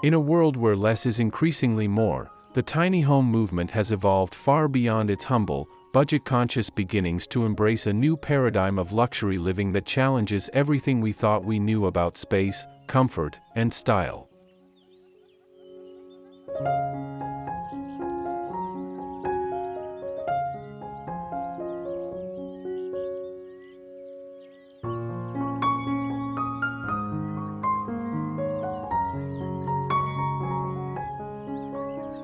In a world where less is increasingly more, the tiny home movement has evolved far beyond its humble, budget-conscious beginnings to embrace a new paradigm of luxury living that challenges everything we thought we knew about space, comfort, and style.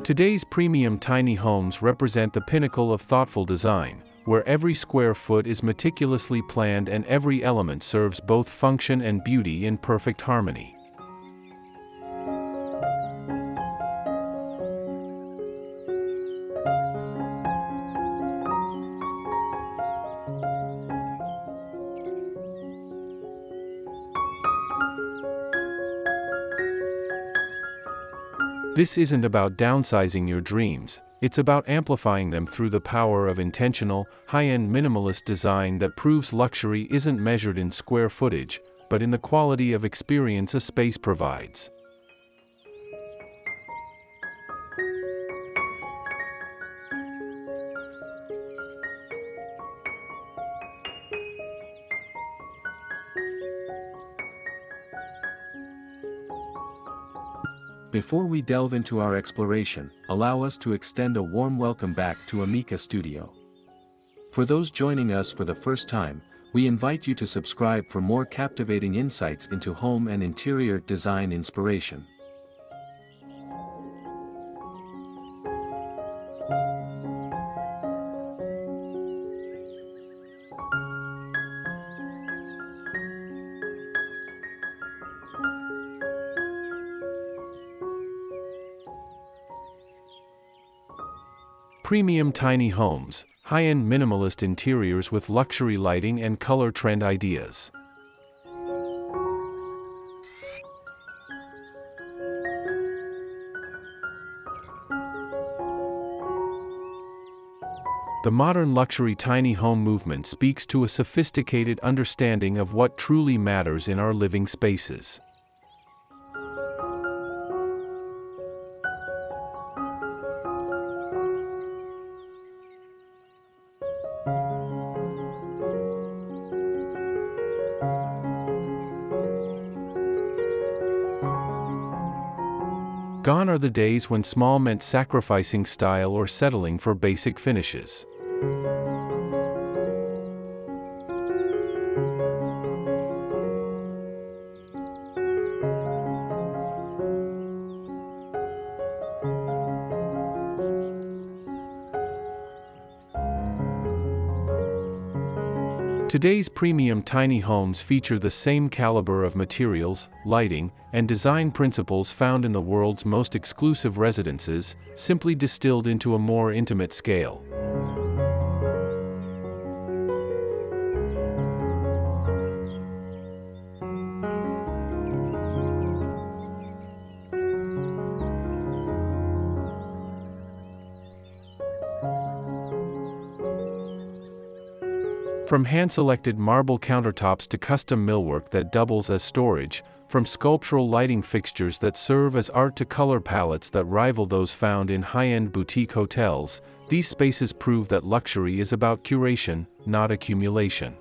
Today's premium tiny homes represent the pinnacle of thoughtful design, where every square foot is meticulously planned and every element serves both function and beauty in perfect harmony. This isn't about downsizing your dreams, it's about amplifying them through the power of intentional, high-end minimalist design that proves luxury isn't measured in square footage, but in the quality of experience a space provides. Before we delve into our exploration, allow us to extend a warm welcome back to Amica Studio. For those joining us for the first time, we invite you to subscribe for more captivating insights into home and interior design inspiration. Premium tiny homes, high-end minimalist interiors with luxury lighting and color trend ideas. The modern luxury tiny home movement speaks to a sophisticated understanding of what truly matters in our living spaces. Gone are the days when small meant sacrificing style or settling for basic finishes. Today's premium tiny homes feature the same caliber of materials, lighting, and design principles found in the world's most exclusive residences, simply distilled into a more intimate scale. From hand-selected marble countertops to custom millwork that doubles as storage, from sculptural lighting fixtures that serve as art to color palettes that rival those found in high-end boutique hotels, these spaces prove that luxury is about curation, not accumulation.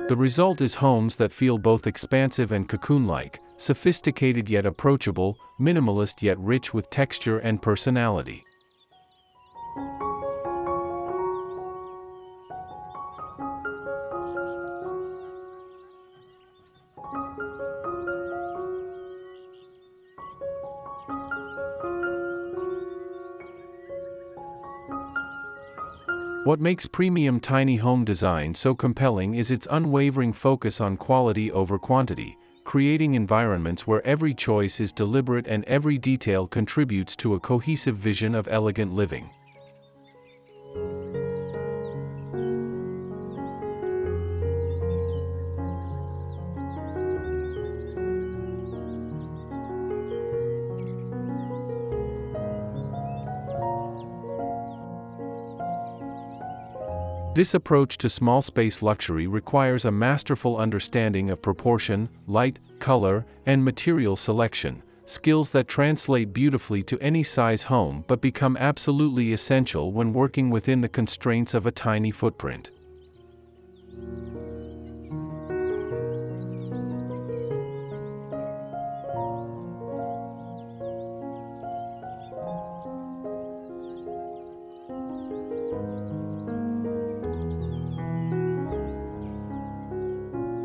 The result is homes that feel both expansive and cocoon-like, sophisticated yet approachable, minimalist yet rich with texture and personality. What makes premium tiny home design so compelling is its unwavering focus on quality over quantity, creating environments where every choice is deliberate and every detail contributes to a cohesive vision of elegant living. This approach to small space luxury requires a masterful understanding of proportion, light, color, and material selection, skills that translate beautifully to any size home but become absolutely essential when working within the constraints of a tiny footprint.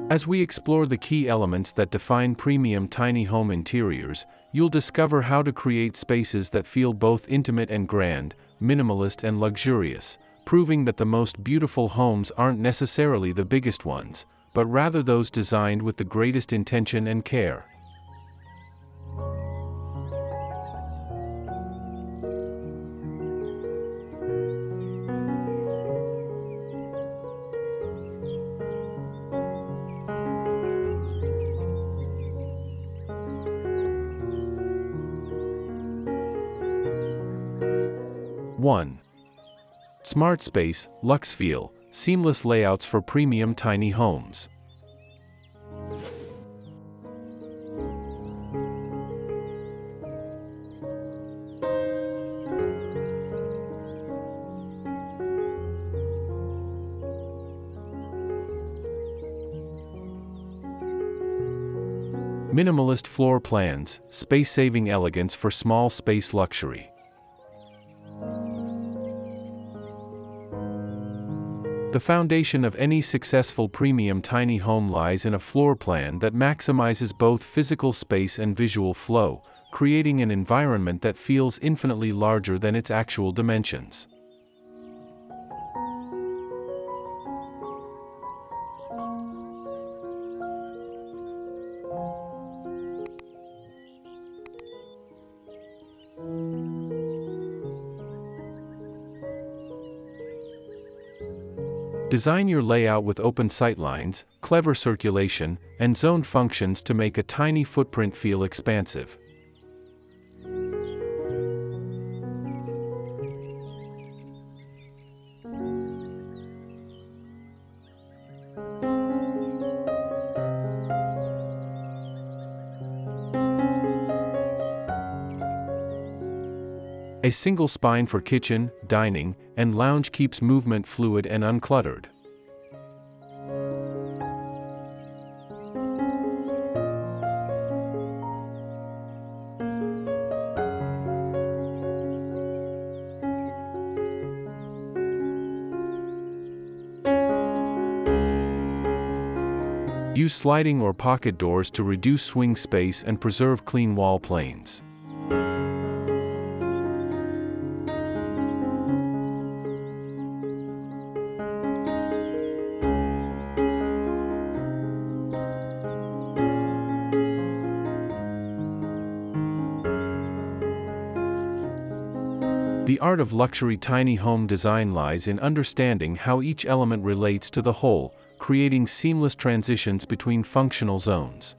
As we explore the key elements that define premium tiny home interiors, you'll discover how to create spaces that feel both intimate and grand, minimalist and luxurious, proving that the most beautiful homes aren't necessarily the biggest ones, but rather those designed with the greatest intention and care. One. Smart space, luxe feel, seamless layouts for premium tiny homes. Minimalist floor plans, space-saving elegance for small space luxury. The foundation of any successful premium tiny home lies in a floor plan that maximizes both physical space and visual flow, creating an environment that feels infinitely larger than its actual dimensions. Design your layout with open sightlines, clever circulation, and zone functions to make a tiny footprint feel expansive. A single spine for kitchen, dining, and lounge keeps movement fluid and uncluttered. Use sliding or pocket doors to reduce swing space and preserve clean wall planes. The art of luxury tiny home design lies in understanding how each element relates to the whole, creating seamless transitions between functional zones.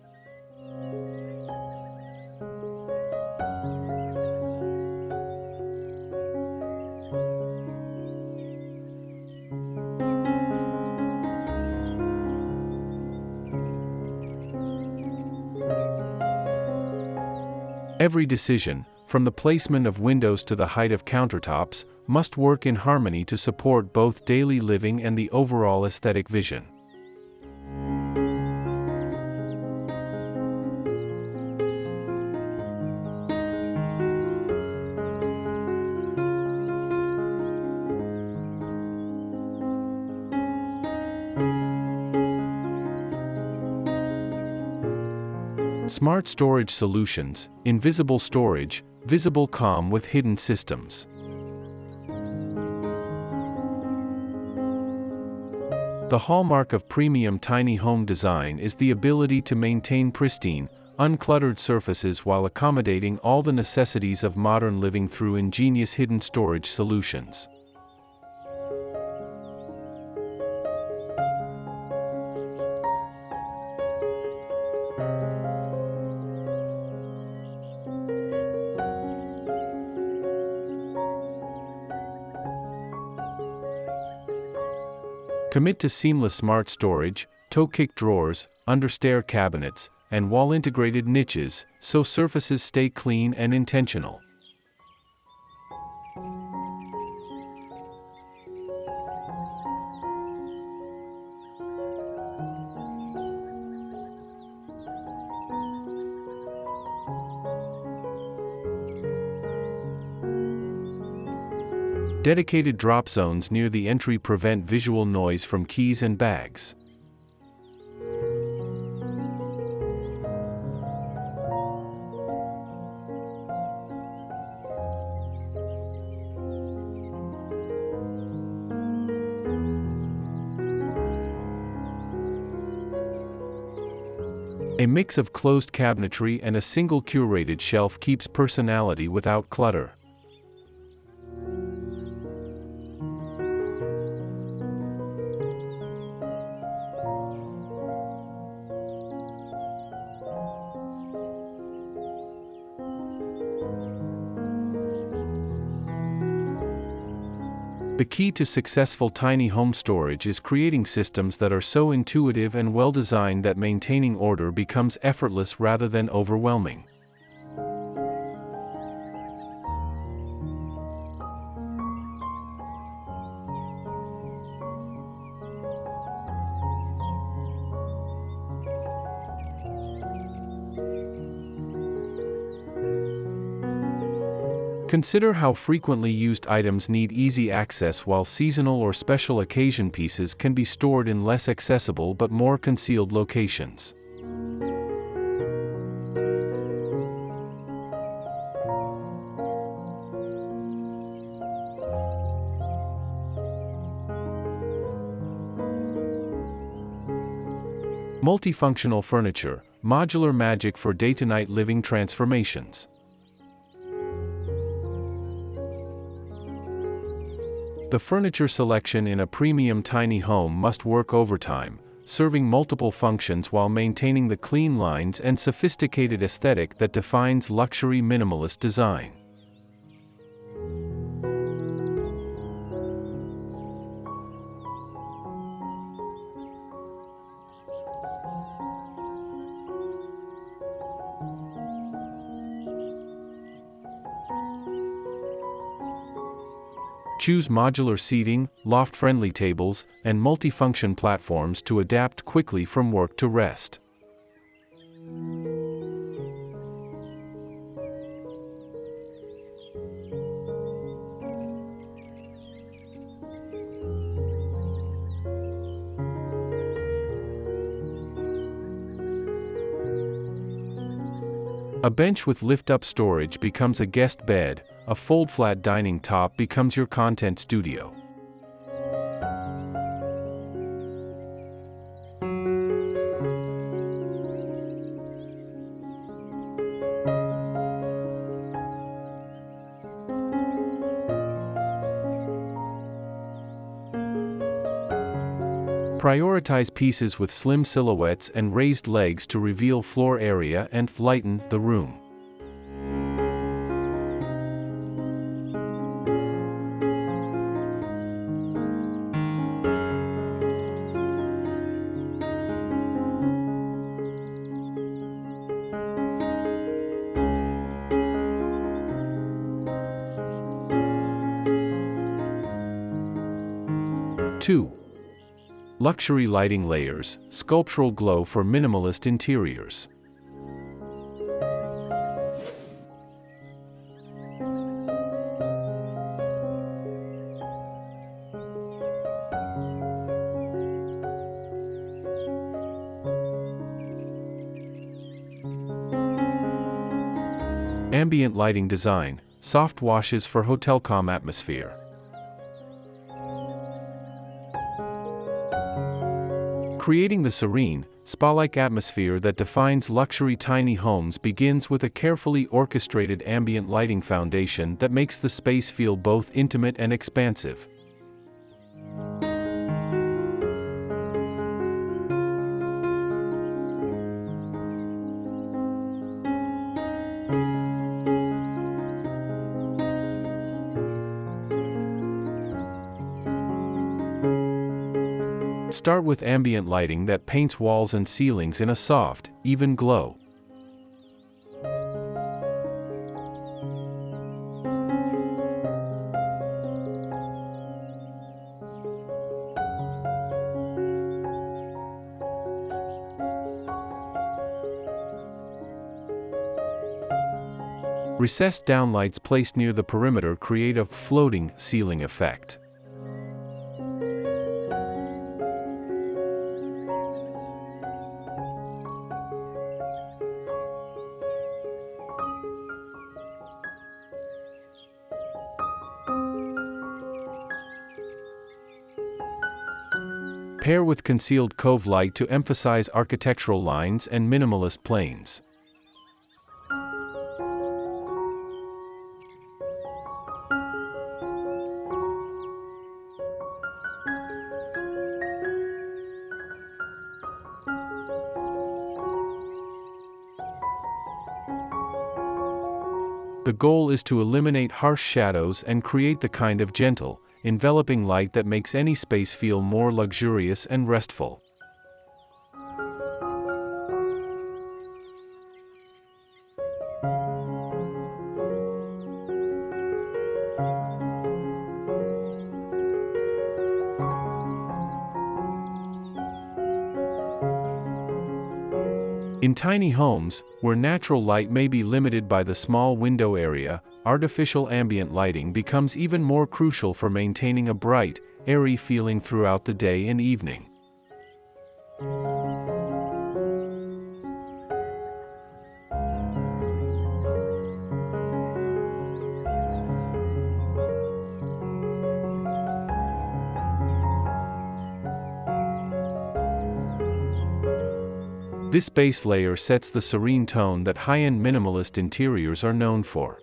Every decision, from the placement of windows to the height of countertops, must work in harmony to support both daily living and the overall aesthetic vision. Smart storage solutions, invisible storage, visible calm with hidden systems. The hallmark of premium tiny home design is the ability to maintain pristine, uncluttered surfaces while accommodating all the necessities of modern living through ingenious hidden storage solutions. Commit to seamless smart storage, toe-kick drawers, understair cabinets, and wall-integrated niches, so surfaces stay clean and intentional. Dedicated drop zones near the entry prevent visual noise from keys and bags. A mix of closed cabinetry and a single curated shelf keeps personality without clutter. The key to successful tiny home storage is creating systems that are so intuitive and well-designed that maintaining order becomes effortless rather than overwhelming. Consider how frequently used items need easy access while seasonal or special occasion pieces can be stored in less accessible but more concealed locations. Multifunctional furniture, modular magic for day-to-night living transformations. The furniture selection in a premium tiny home must work overtime, serving multiple functions while maintaining the clean lines and sophisticated aesthetic that defines luxury minimalist design. Choose modular seating, loft-friendly tables, and multifunction platforms to adapt quickly from work to rest. A bench with lift-up storage becomes a guest bed, a fold-flat dining top becomes your content studio. Prioritize pieces with slim silhouettes and raised legs to reveal floor area and lighten the room. Two. Luxury lighting layers, sculptural glow for minimalist interiors. Ambient lighting design, soft washes for hotel-calm atmosphere. Creating the serene, spa-like atmosphere that defines luxury tiny homes begins with a carefully orchestrated ambient lighting foundation that makes the space feel both intimate and expansive. Start with ambient lighting that paints walls and ceilings in a soft, even glow. Recessed downlights placed near the perimeter create a floating ceiling effect. Pair with concealed cove light to emphasize architectural lines and minimalist planes. The goal is to eliminate harsh shadows and create the kind of gentle, enveloping light that makes any space feel more luxurious and restful. In tiny homes, where natural light may be limited by the small window area, artificial ambient lighting becomes even more crucial for maintaining a bright, airy feeling throughout the day and evening. This base layer sets the serene tone that high-end minimalist interiors are known for.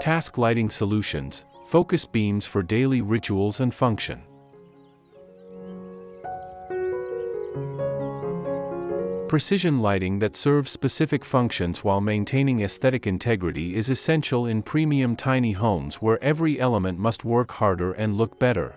Task lighting solutions, focus beams for daily rituals and function. Precision lighting that serves specific functions while maintaining aesthetic integrity is essential in premium tiny homes where every element must work harder and look better.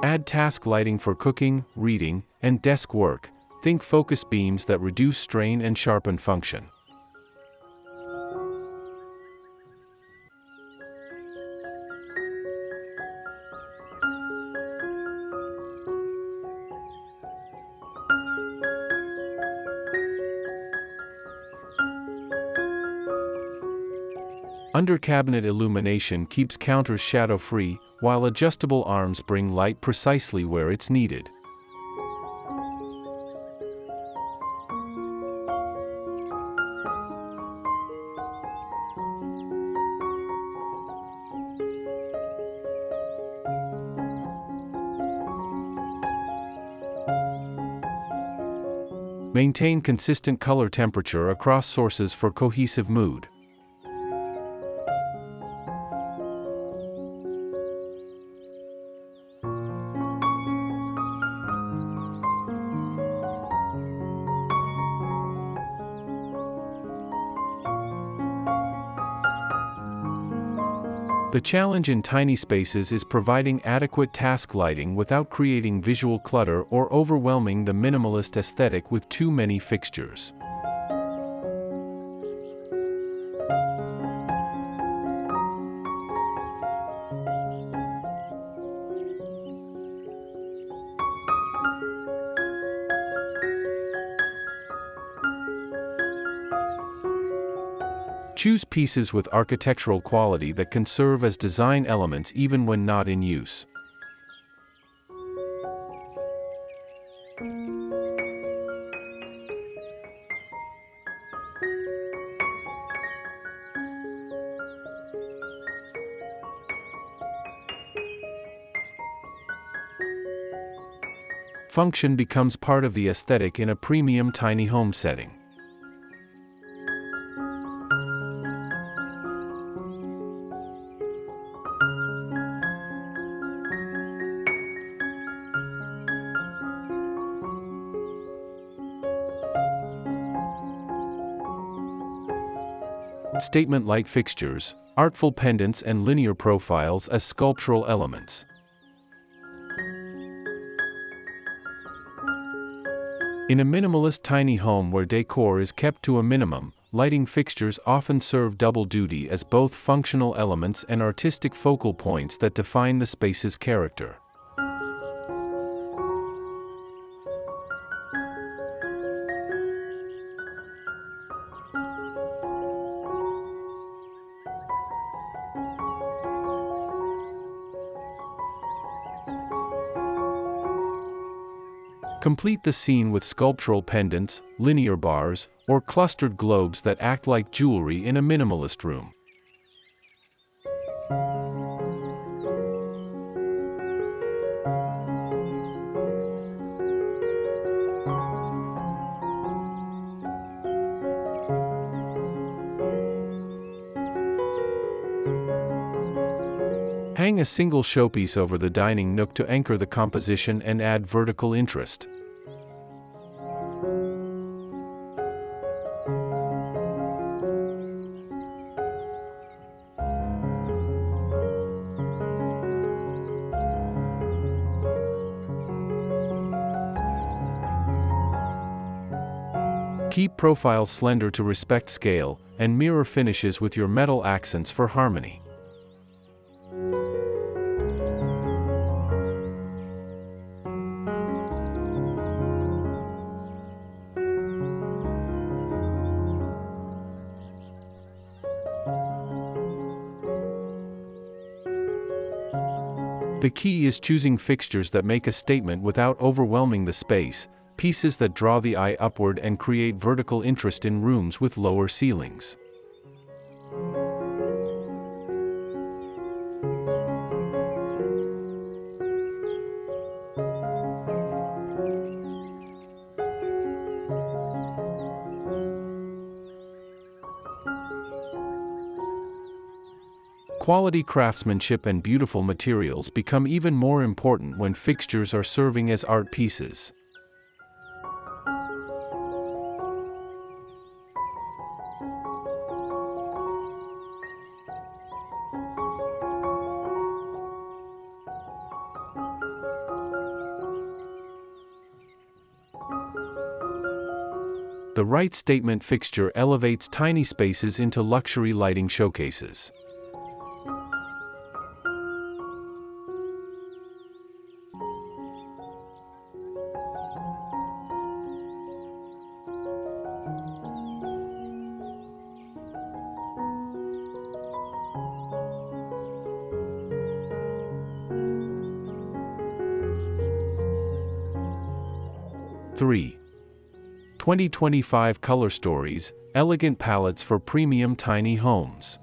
Add task lighting for cooking, reading, and desk work. Think focus beams that reduce strain and sharpen function. Under-cabinet illumination keeps counters shadow-free, while adjustable arms bring light precisely where it's needed. Maintain consistent color temperature across sources for cohesive mood. The challenge in tiny spaces is providing adequate task lighting without creating visual clutter or overwhelming the minimalist aesthetic with too many fixtures. Choose pieces with architectural quality that can serve as design elements even when not in use. function becomes part of the aesthetic in a premium tiny home setting. Statement light fixtures, artful pendants and linear profiles as sculptural elements. In a minimalist tiny home where decor is kept to a minimum, lighting fixtures often serve double duty as both functional elements and artistic focal points that define the space's character. Complete the scene with sculptural pendants, linear bars, or clustered globes that act like jewelry in a minimalist room. Hang a single showpiece over the dining nook to anchor the composition and add vertical interest. Keep profiles slender to respect scale, and mirror finishes with your metal accents for harmony. The key is choosing fixtures that make a statement without overwhelming the space, pieces that draw the eye upward and create vertical interest in rooms with lower ceilings. Quality craftsmanship and beautiful materials become even more important when fixtures are serving as art pieces. The right statement fixture elevates tiny spaces into luxury lighting showcases. Three. 2025 Color Stories, Elegant Palettes for Premium Tiny Homes.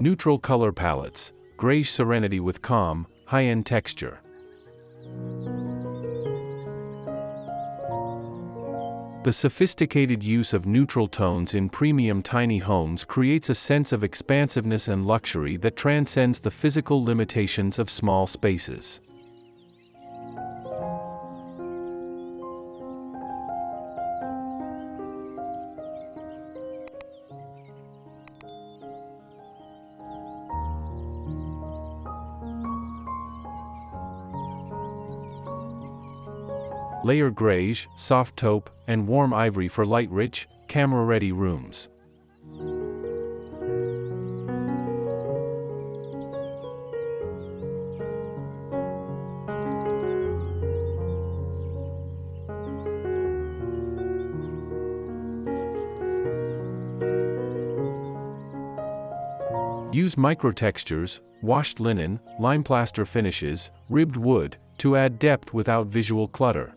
Neutral color palettes, greige serenity with calm, high-end texture. The sophisticated use of neutral tones in premium tiny homes creates a sense of expansiveness and luxury that transcends the physical limitations of small spaces. Layer greige, soft taupe, and warm ivory for light-rich, camera-ready rooms. Use micro-textures, washed linen, lime plaster finishes, ribbed wood, to add depth without visual clutter.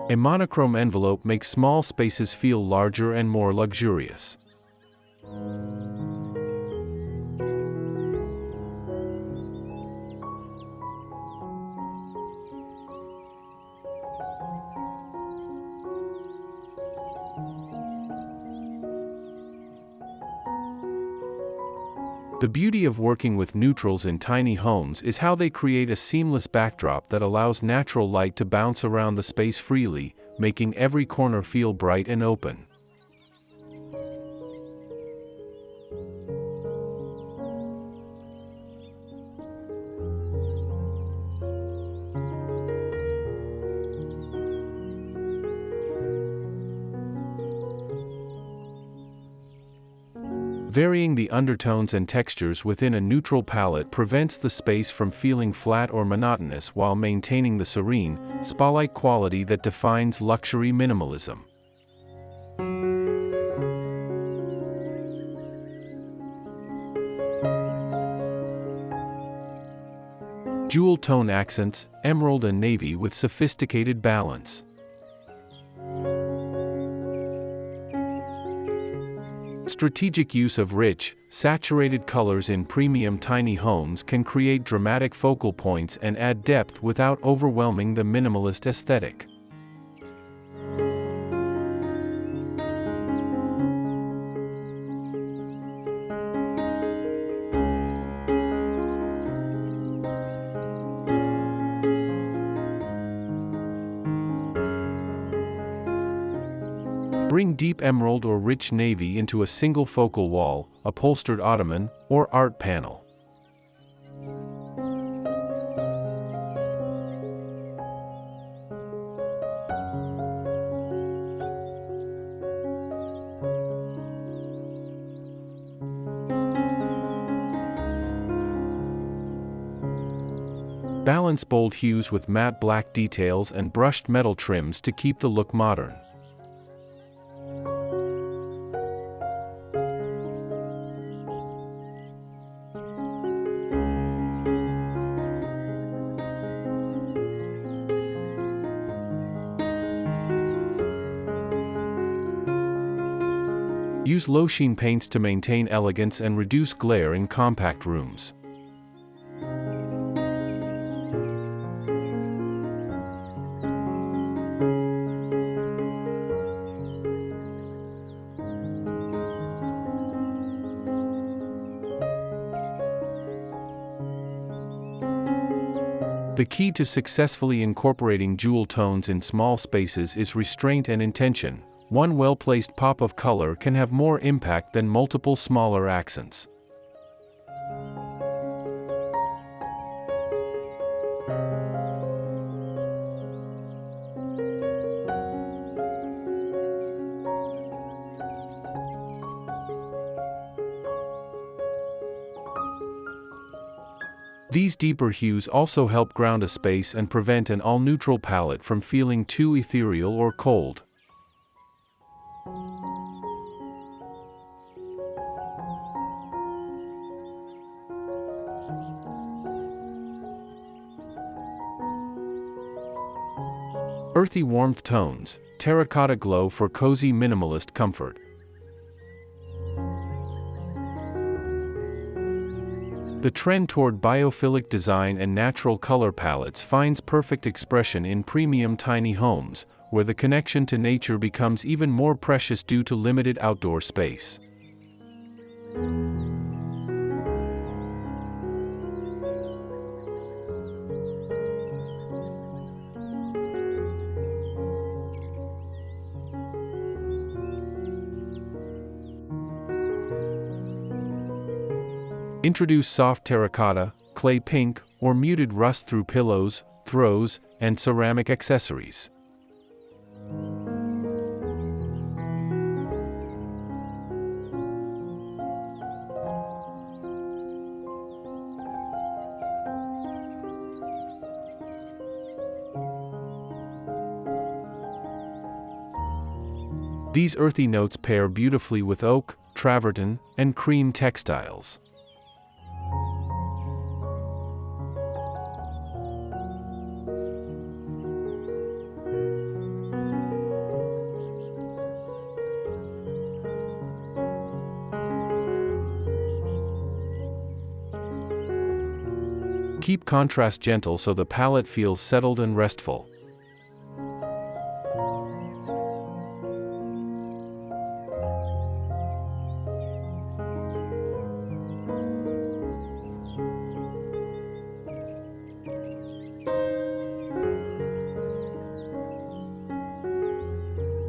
A monochrome envelope makes small spaces feel larger and more luxurious. The beauty of working with neutrals in tiny homes is how they create a seamless backdrop that allows natural light to bounce around the space freely, making every corner feel bright and open. Varying the undertones and textures within a neutral palette prevents the space from feeling flat or monotonous while maintaining the serene, spa-like quality that defines luxury minimalism. Jewel tone accents, emerald and navy with sophisticated balance. Strategic use of rich, saturated colors in premium tiny homes can create dramatic focal points and add depth without overwhelming the minimalist aesthetic. Bring deep emerald or rich navy into a single focal wall, upholstered ottoman, or art panel. Balance bold hues with matte black details and brushed metal trims to keep the look modern. Use low-sheen paints to maintain elegance and reduce glare in compact rooms. The key to successfully incorporating jewel tones in small spaces is restraint and intention. One well-placed pop of color can have more impact than multiple smaller accents. These deeper hues also help ground a space and prevent an all-neutral palette from feeling too ethereal or cold. Earthy warmth tones, terracotta glow for cozy minimalist comfort. The trend toward biophilic design and natural color palettes finds perfect expression in premium tiny homes, where the connection to nature becomes even more precious due to limited outdoor space. Introduce soft terracotta, clay pink, or muted rust through pillows, throws, and ceramic accessories. These earthy notes pair beautifully with oak, travertine, and cream textiles. Keep contrast gentle so the palette feels settled and restful.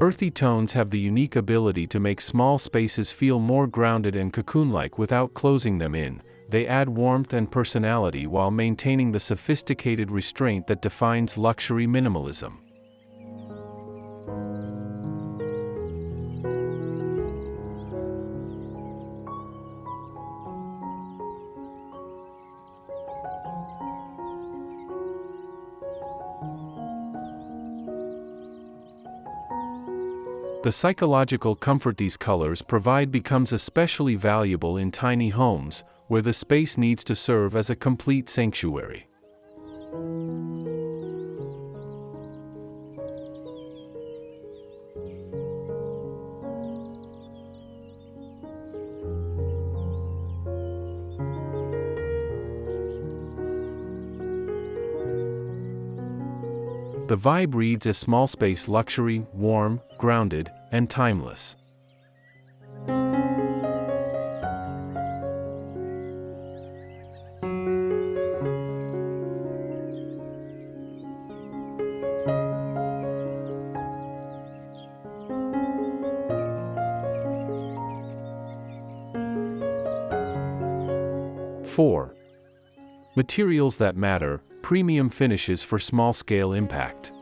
Earthy tones have the unique ability to make small spaces feel more grounded and cocoon-like without closing them in. They add warmth and personality while maintaining the sophisticated restraint that defines luxury minimalism. The psychological comfort these colors provide becomes especially valuable in tiny homes, where the space needs to serve as a complete sanctuary. The vibe reads as small space luxury, warm, grounded, and timeless. Four. Materials that matter, premium finishes for small-scale impact.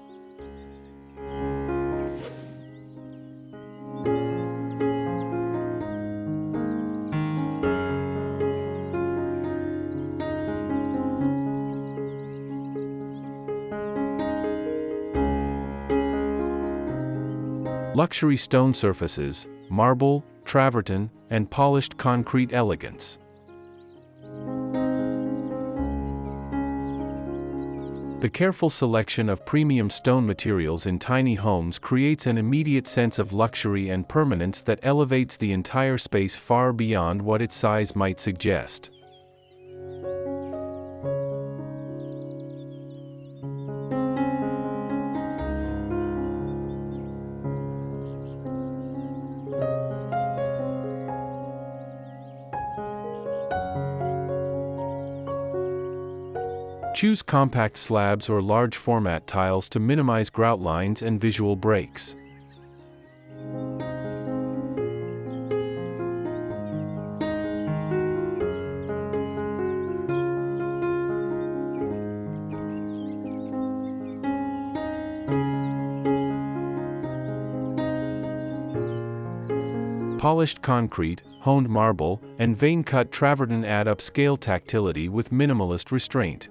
Luxury stone surfaces, marble, travertine, and polished concrete elegance. The careful selection of premium stone materials in tiny homes creates an immediate sense of luxury and permanence that elevates the entire space far beyond what its size might suggest. Choose compact slabs or large format tiles to minimize grout lines and visual breaks. Polished concrete, honed marble, and vein-cut travertine add upscale tactility with minimalist restraint.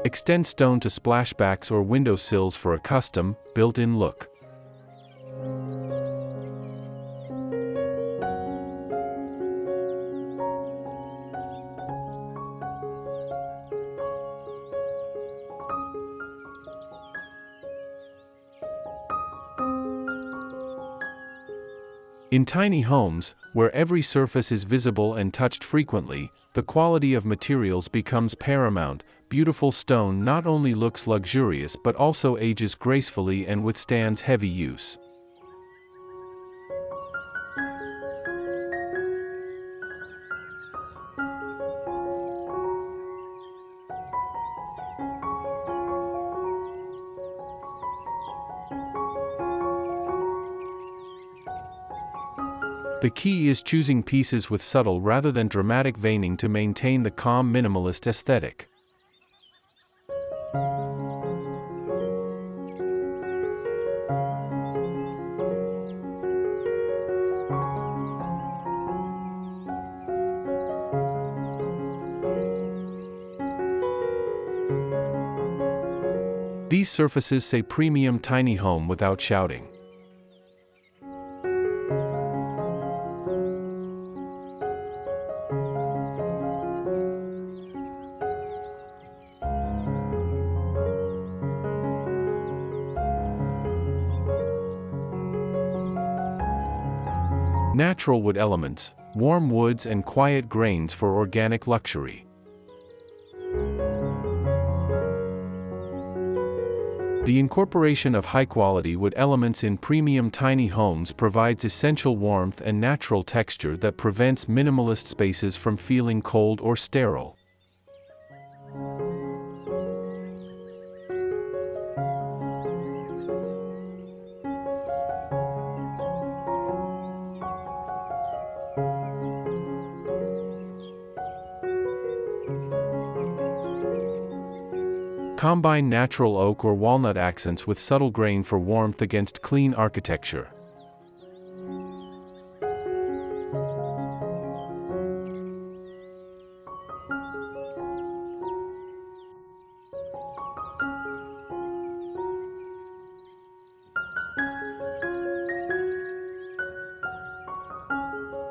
Extend stone to splashbacks or window sills for a custom, built-in look. In tiny homes, where every surface is visible and touched frequently, the quality of materials becomes paramount. Beautiful stone not only looks luxurious but also ages gracefully and withstands heavy use. The key is choosing pieces with subtle rather than dramatic veining to maintain the calm minimalist aesthetic. These surfaces say premium tiny home without shouting. Natural wood elements, warm woods and quiet grains for organic luxury. The incorporation of high-quality wood elements in premium tiny homes provides essential warmth and natural texture that prevents minimalist spaces from feeling cold or sterile. Combine natural oak or walnut accents with subtle grain for warmth against clean architecture.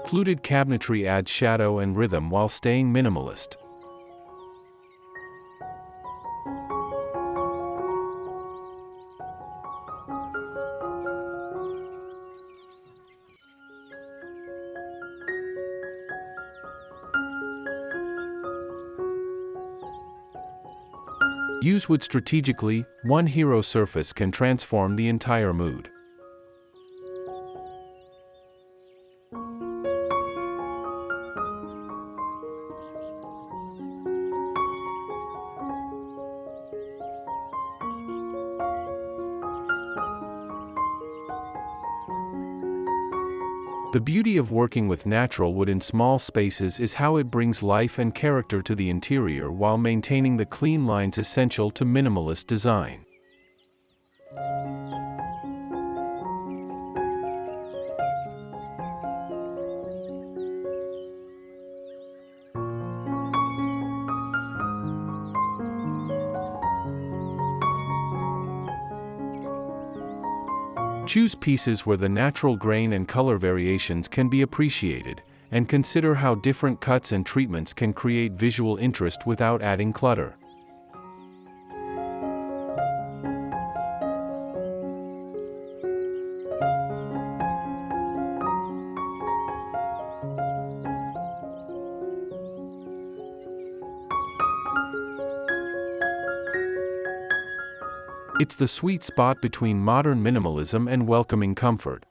Fluted cabinetry adds shadow and rhythm while staying minimalist. Use wood strategically, one hero surface can transform the entire mood. The beauty of working with natural wood in small spaces is how it brings life and character to the interior while maintaining the clean lines essential to minimalist design. Choose pieces where the natural grain and color variations can be appreciated, and consider how different cuts and treatments can create visual interest without adding clutter. It's the sweet spot between modern minimalism and welcoming comfort.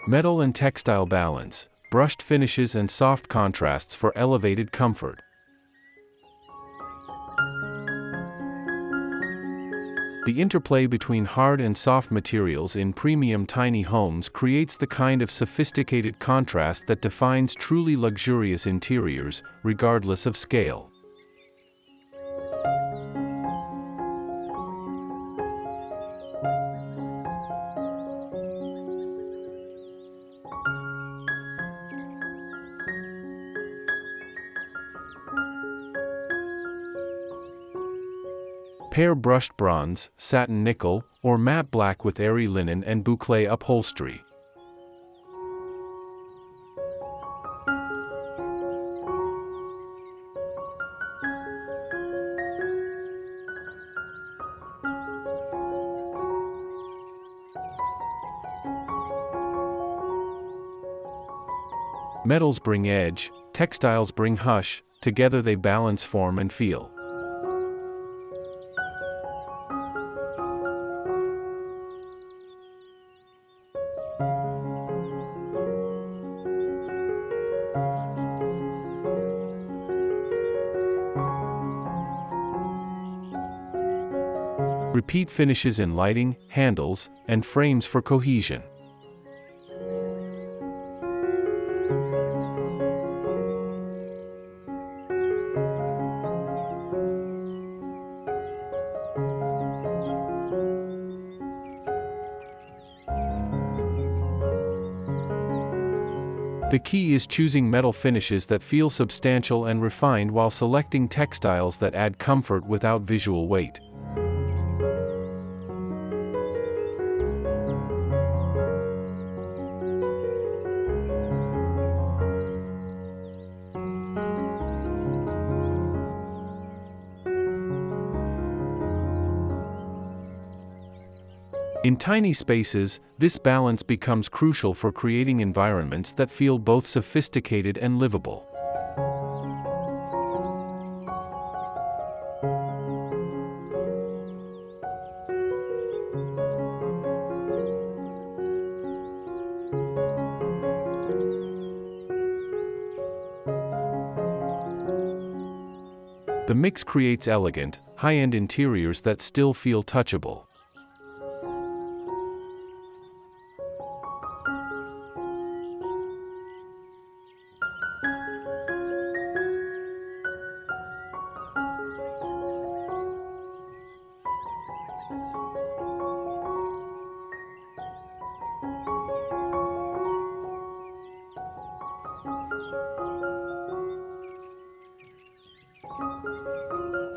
Metal and textile balance, brushed finishes and soft contrasts for elevated comfort. The interplay between hard and soft materials in premium tiny homes creates the kind of sophisticated contrast that defines truly luxurious interiors, regardless of scale. Pair brushed bronze, satin nickel, or matte black with airy linen and boucle upholstery. Metals bring edge, textiles bring hush, together they balance form and feel. Repeat finishes in lighting, handles, and frames for cohesion. The key is choosing metal finishes that feel substantial and refined while selecting textiles that add comfort without visual weight. In tiny spaces, this balance becomes crucial for creating environments that feel both sophisticated and livable. The mix creates elegant, high-end interiors that still feel touchable.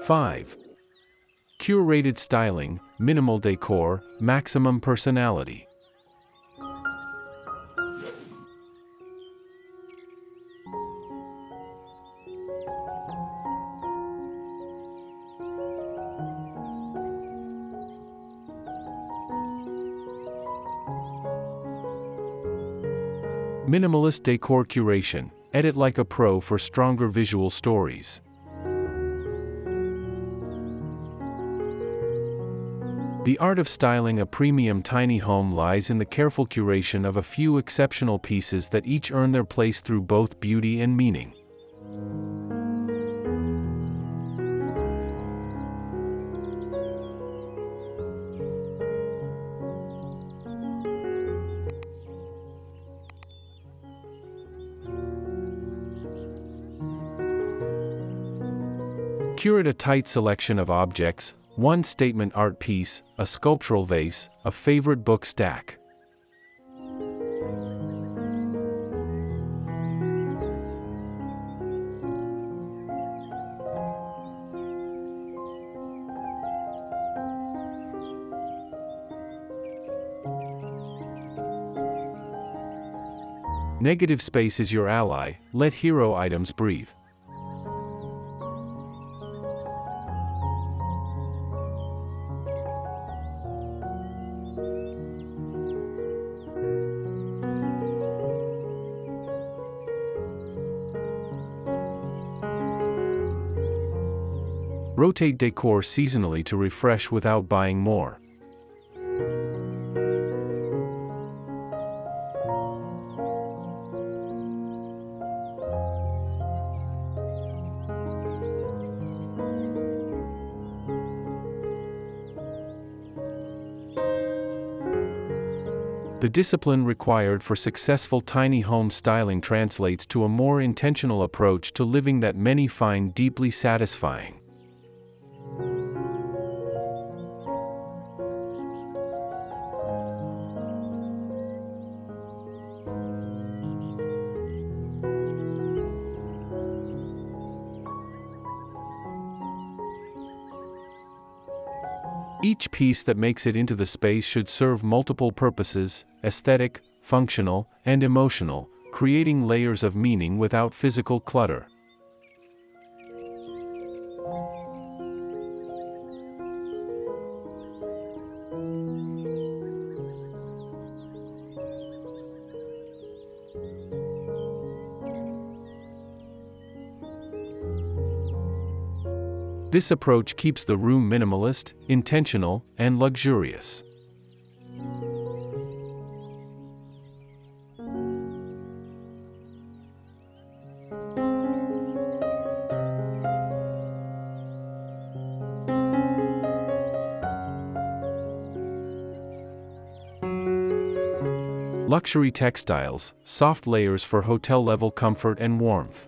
Five. Curated styling, minimal decor, maximum personality. Minimalist decor curation. Edit like a pro for stronger visual stories. The art of styling a premium tiny home lies in the careful curation of a few exceptional pieces that each earn their place through both beauty and meaning. Curate a tight selection of objects, one statement art piece, a sculptural vase, a favorite book stack. Negative space is your ally, let hero items breathe. Rotate decor seasonally to refresh without buying more. The discipline required for successful tiny home styling translates to a more intentional approach to living that many find deeply satisfying. Each piece that makes it into the space should serve multiple purposes: aesthetic, functional, and emotional, creating layers of meaning without physical clutter. This approach keeps the room minimalist, intentional, and luxurious. Luxury textiles, soft layers for hotel-level comfort and warmth.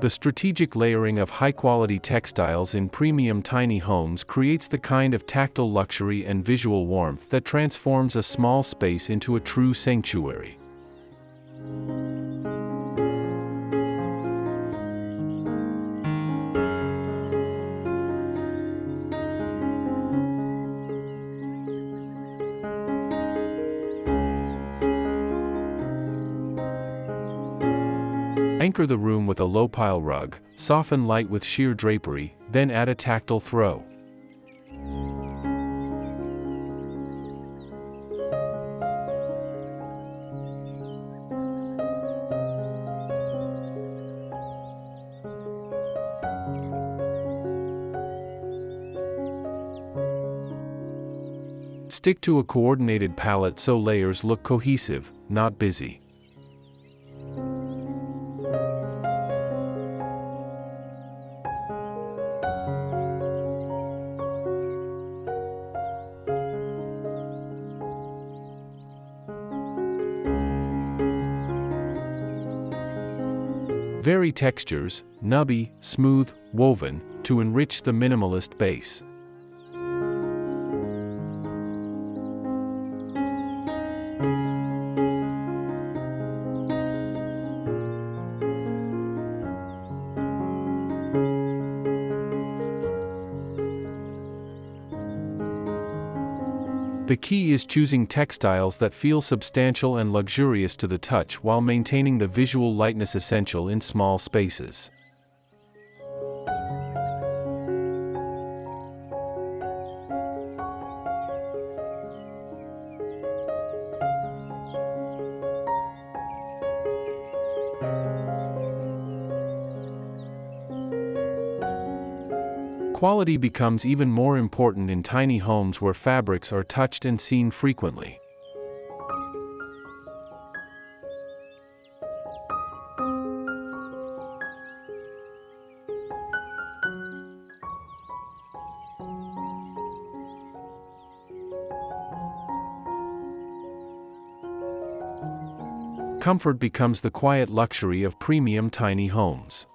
The strategic layering of high-quality textiles in premium tiny homes creates the kind of tactile luxury and visual warmth that transforms a small space into a true sanctuary. Anchor the room with a low-pile rug, soften light with sheer drapery, then add a tactile throw. Stick to a coordinated palette so layers look cohesive, not busy. Vary textures, nubby, smooth, woven, to enrich the minimalist base. The key is choosing textiles that feel substantial and luxurious to the touch while maintaining the visual lightness essential in small spaces. Quality becomes even more important in tiny homes where fabrics are touched and seen frequently. Comfort becomes the quiet luxury of premium tiny homes.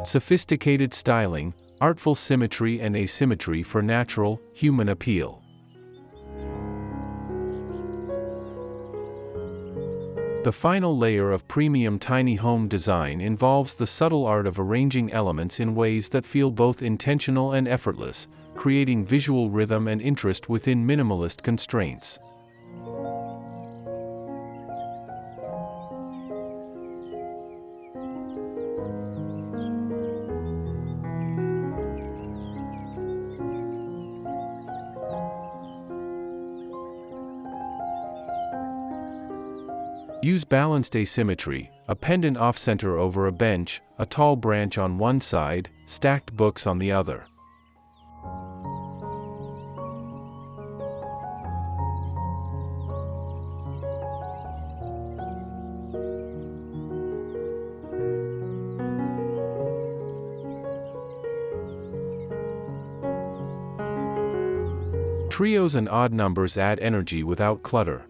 Sophisticated styling, artful symmetry and asymmetry for natural, human appeal. The final layer of premium tiny home design involves the subtle art of arranging elements in ways that feel both intentional and effortless, creating visual rhythm and interest within minimalist constraints. Use balanced asymmetry, a pendant off-center over a bench, a tall branch on one side, stacked books on the other. Trios and odd numbers add energy without clutter.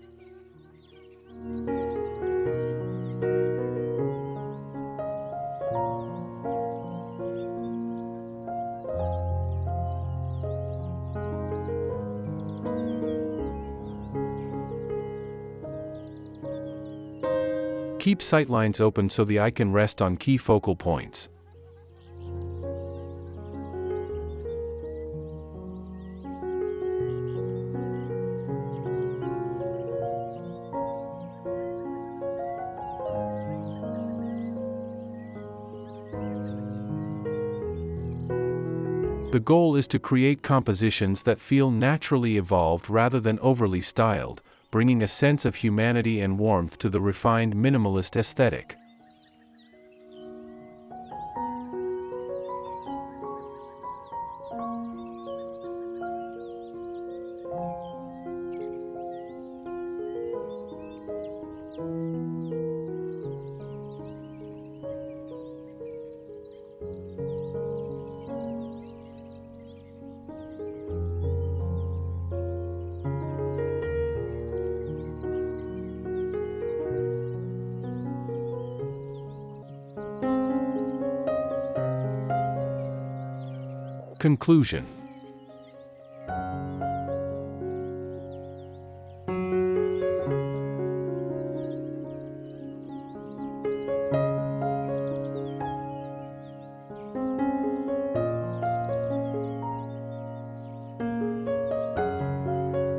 Keep sightlines open so the eye can rest on key focal points. The goal is to create compositions that feel naturally evolved rather than overly styled, bringing a sense of humanity and warmth to the refined minimalist aesthetic. Conclusion.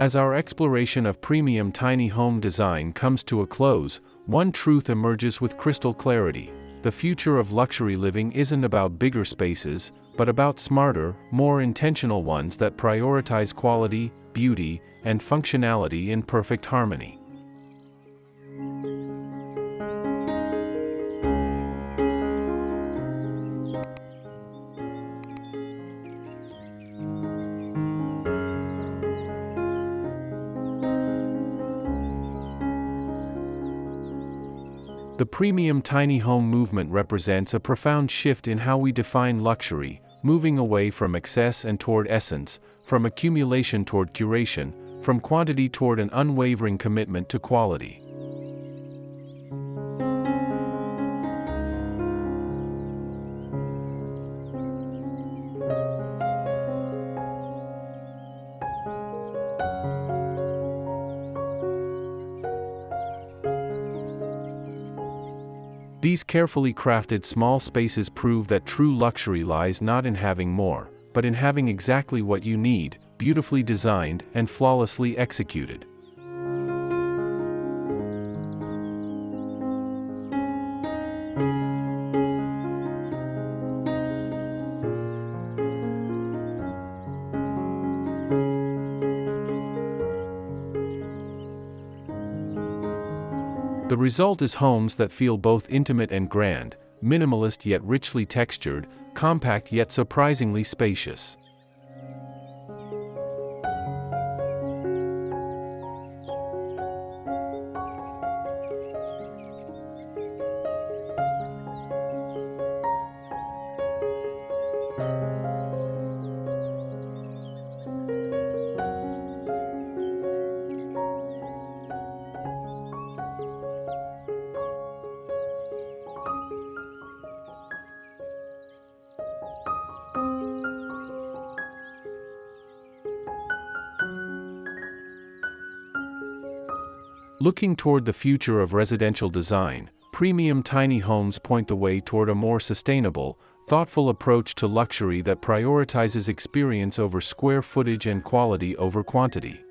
As our exploration of premium tiny home design comes to a close, one truth emerges with crystal clarity. The future of luxury living isn't about bigger spaces, but about smarter, more intentional ones that prioritize quality, beauty, and functionality in perfect harmony. The premium tiny home movement represents a profound shift in how we define luxury, moving away from excess and toward essence, from accumulation toward curation, from quantity toward an unwavering commitment to quality. These carefully crafted small spaces prove that true luxury lies not in having more, but in having exactly what you need, beautifully designed and flawlessly executed. The result is homes that feel both intimate and grand, minimalist yet richly textured, compact yet surprisingly spacious. Looking toward the future of residential design, premium tiny homes point the way toward a more sustainable, thoughtful approach to luxury that prioritizes experience over square footage and quality over quantity.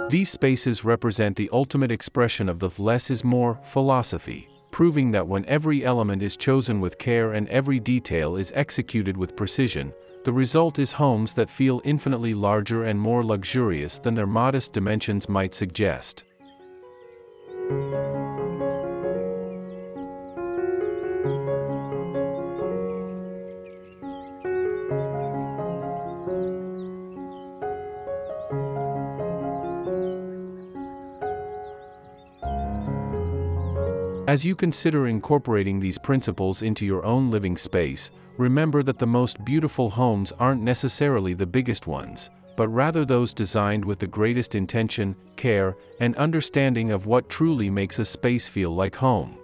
These spaces represent the ultimate expression of the less is more philosophy, proving that when every element is chosen with care and every detail is executed with precision, the result is homes that feel infinitely larger and more luxurious than their modest dimensions might suggest. As you consider incorporating these principles into your own living space, remember that the most beautiful homes aren't necessarily the biggest ones, but rather those designed with the greatest intention, care, and understanding of what truly makes a space feel like home.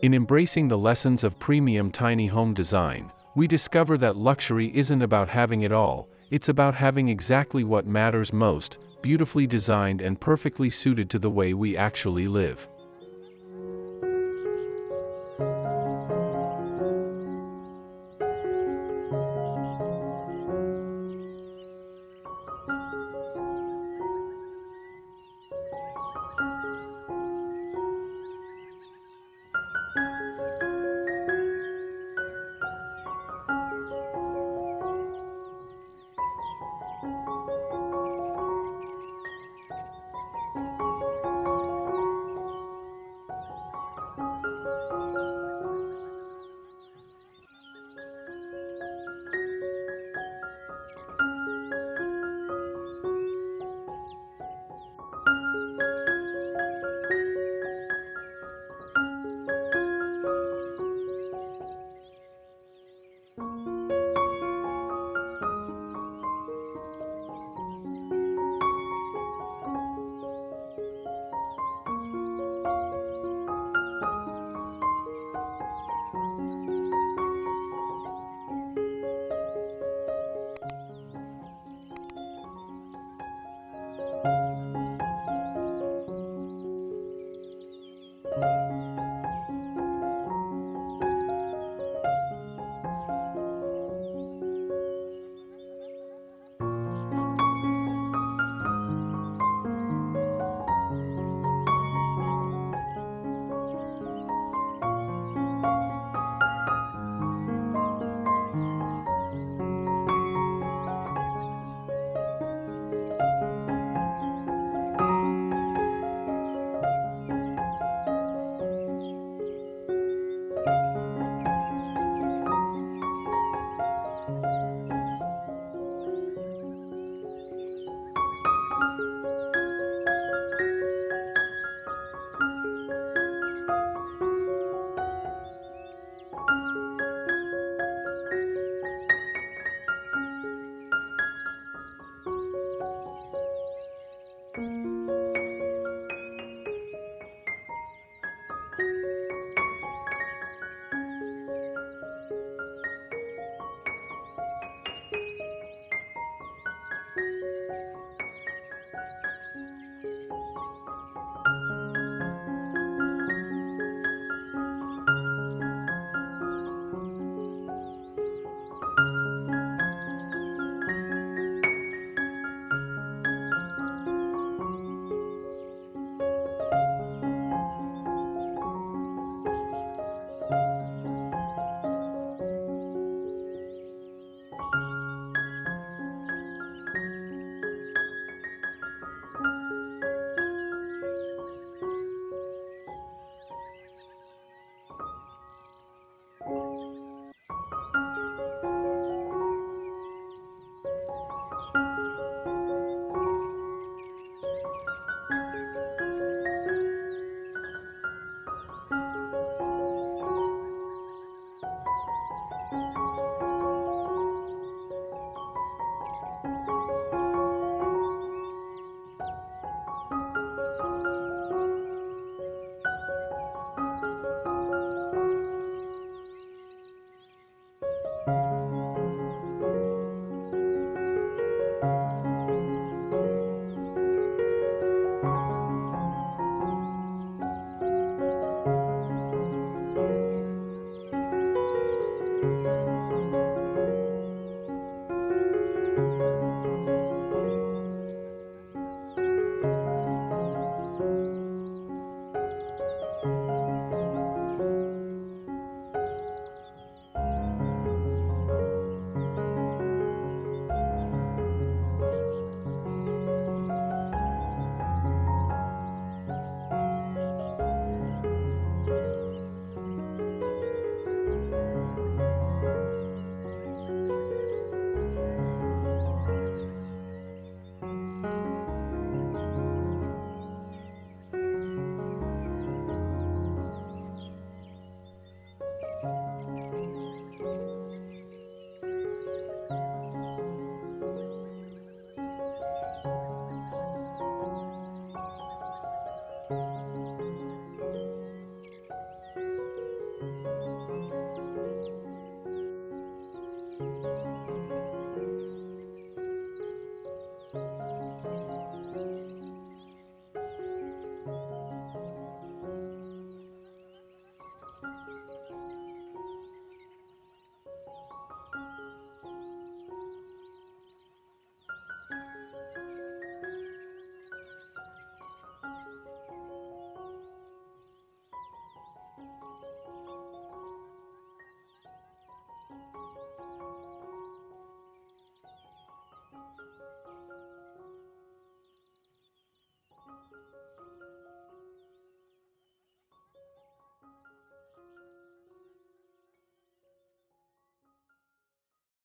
In embracing the lessons of premium tiny home design, we discover that luxury isn't about having it all, it's about having exactly what matters most, beautifully designed and perfectly suited to the way we actually live.